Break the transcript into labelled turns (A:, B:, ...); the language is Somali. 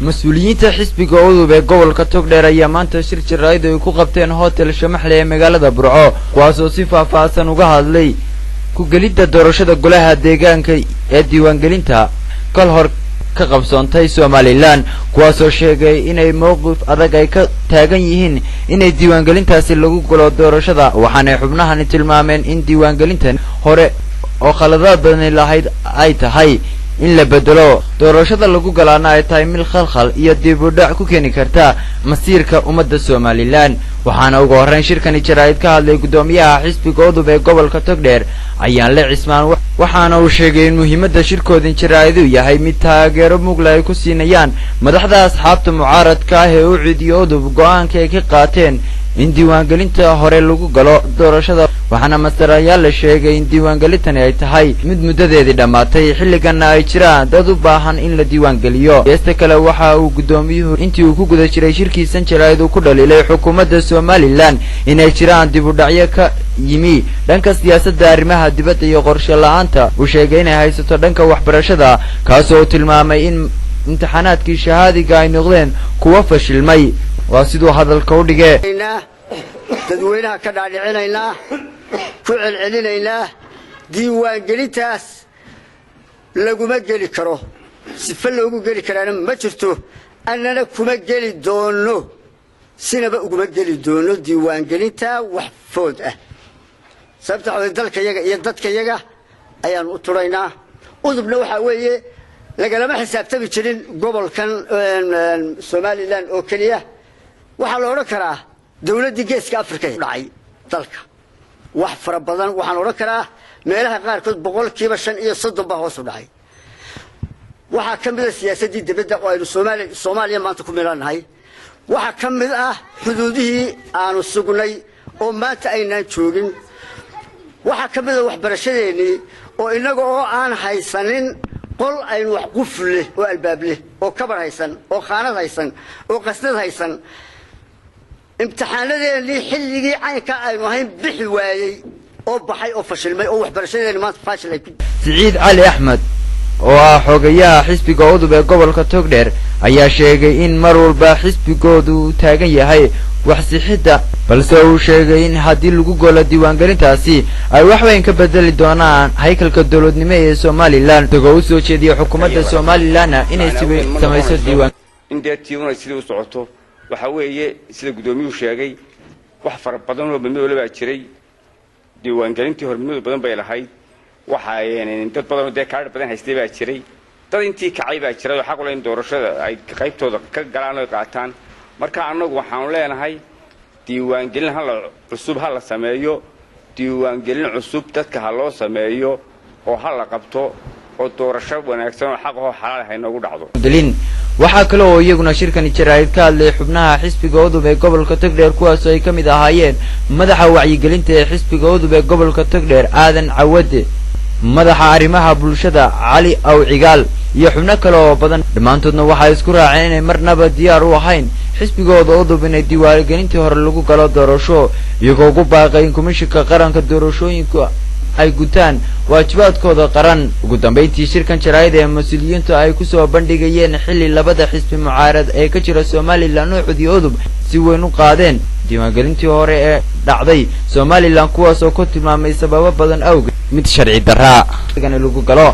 A: مسؤوليinta xisbiga udub ee gobolka Togdheer ayaa maanta shir jirayd ay ku qabteen hotel Shamaxle ee magaalada Burco kuwaas oo si faahfaahsan uga hadlay ku galida doorashada golaha deegaanka ee diiwaan gelinta kal hor ka qabsoontay Somaliland kuwaas oo sheegay inay mowqif adag ay ka taagan yihiin inay diiwaan gelintaasi lagu galo doorashada waxaana xubnahan tilmaameen in diiwaan gelintan hore oo khaladaad badan lahayd ay tahay in la bedelo doorashada lagu galaana ay tahay mil khalkhal iyo dib u dhac ku keeni karta masiirka ummadda Somaliland waxaana ugu horeyn shirkani jirayd ka hadlay gudoomiyaha xisbiga udub ee gobolka Togdheer ayaan la cismaan waxaana uu sheegay in muhiimadda shirkoodin jiraydu yahay mid taageero mugla ay ku siinayaan madaxda asxaabta mucaaradka ah ee u ciidiyo udub go'aanka ay ka qaateen in diiwaan gelinta hore lagu galo doorashada waxaana mas'arayaal la sheegay in diiwaan gelintani ay tahay mid muddadeedii dhamaatay xilligan ay jiraan dad u baahan in la diiwaan geliyo heesta kale waxa uu gudoomiyuhu intii uu ku guda jiray shirkiisan jirayd uu ku dhaliilay xukuumadda Somaliland inay jiraan dib u dhacyo ka yimi dhanka siyaasadda arrimaha dibadda iyo qorshe la'aanta uu sheegay inay haysato dhanka waxbarashada kaas oo tilmaamay in imtixaanaadkii shahaadiga ay noqdeen kuwa fashilmay waa sidoo hadalka u dhigay
B: dadweynaha ka dhaadhicinaynaa ku celcelinaynaa diiwaan gelintaas laguma geli karo sifa loogu geli karaana ma jirto annana kuma geli doono sinaba uguma geli doono diiwaan gelinta wax food ah sababta oo dalkayaga iyo dadkayaga ayaan u turaynaa udubna waxa weeye lagalama xisaabtami jirin gobolkan Somaliland oo kaliya waxa la oran karaa dawladda geeska Afrika dhacay dalka wax fara badan waxaan oran karaa meelaha qaar kood 5% ba hoos u dhacay waxa kamid ah siyaasadii dibadda oo ay Soomaaliya maanta ku meelanahay waxa kamid ah xuduudihii aanu sugnay oo maanta aynaan joogin waxa kamid ah waxbarashadeeni oo inaga oo aan haysanin qol aynu wax qufle oo albaab leh oo kabar haysan oo khaanad haysan oo qasnad haysan imtixaanadeeni xilligii caynka aynu ahayn bixi waayay oo baxay oo fashilmay oo waxbarashadeeni maanta fashil ay
A: Saciid Ali Ahmed oo ah xogayaha xisbiga udub ee gobolka Togdheer ayaa sheegay in mar walba xisbigoodu taagan yahay wax sixida balse uu sheegay in haddii lagu golo diiwaan gelintaasi ay wax weyn ka bedeli doonaan haykalka dawladnimo ee Somaliland tago u soo jeediyo xukuumadda Somaliland inay samayso diiwaan
C: in deetiyoona sidii u socoto waxa weeye sida gudoomiyuhu sheegay wax fara badan oo midnimo laba jiray diiwaan gelintii hormuddo badan bay lahayd waxa ay dad badan oo kaar badan haystay baa jiray dad intii kacay baa jiray xaq u leh in doorashada ay qaybtooda ka galaan oo qaataan marka anagu waxaan leenahay diiwaan gelin cusub hal la sameeyo diiwaan gelin cusub dadka hal loo sameeyo oo hal la qabto oo doorasho wanaagsan oo xaq oo xalaal ah inoogu dhacdo
A: waxa kale oo iyaguna shirkani jirayd ka hadlay xubnaha xisbiga udub ee gobolka Togdheer kuwaas oo ay kamid ahaayeen madaxa wacyigelinta ee xisbiga udub ee gobolka Togdheer Aadan Cawade madaxa arrimaha bulshada Cali Aw Cigaal iyo xubno kale oo badan dhamaantoodna waxa isku raaceen inay marnaba diyaar u ahayn xisbigooda udub inay diiwaan gelintii hore lagu galo doorasho iyagoo ugu baaqay in komishanka qaranka doorashooyinka ay gutaan waajibaadkooda qaran ugu dambeyntii shirkan jirayd ee mas'uuliyiintu ay ku soo bandhigayeen xilli labada xisbi mucaarad ee ka jira Somaliland oo cudi udub si weyn u qaadeen diiwaan gelintii hore ee dhacday Somaliland kuwaas oo ku tilmaamay sababo badan awgeed mid sharci darra lagu galo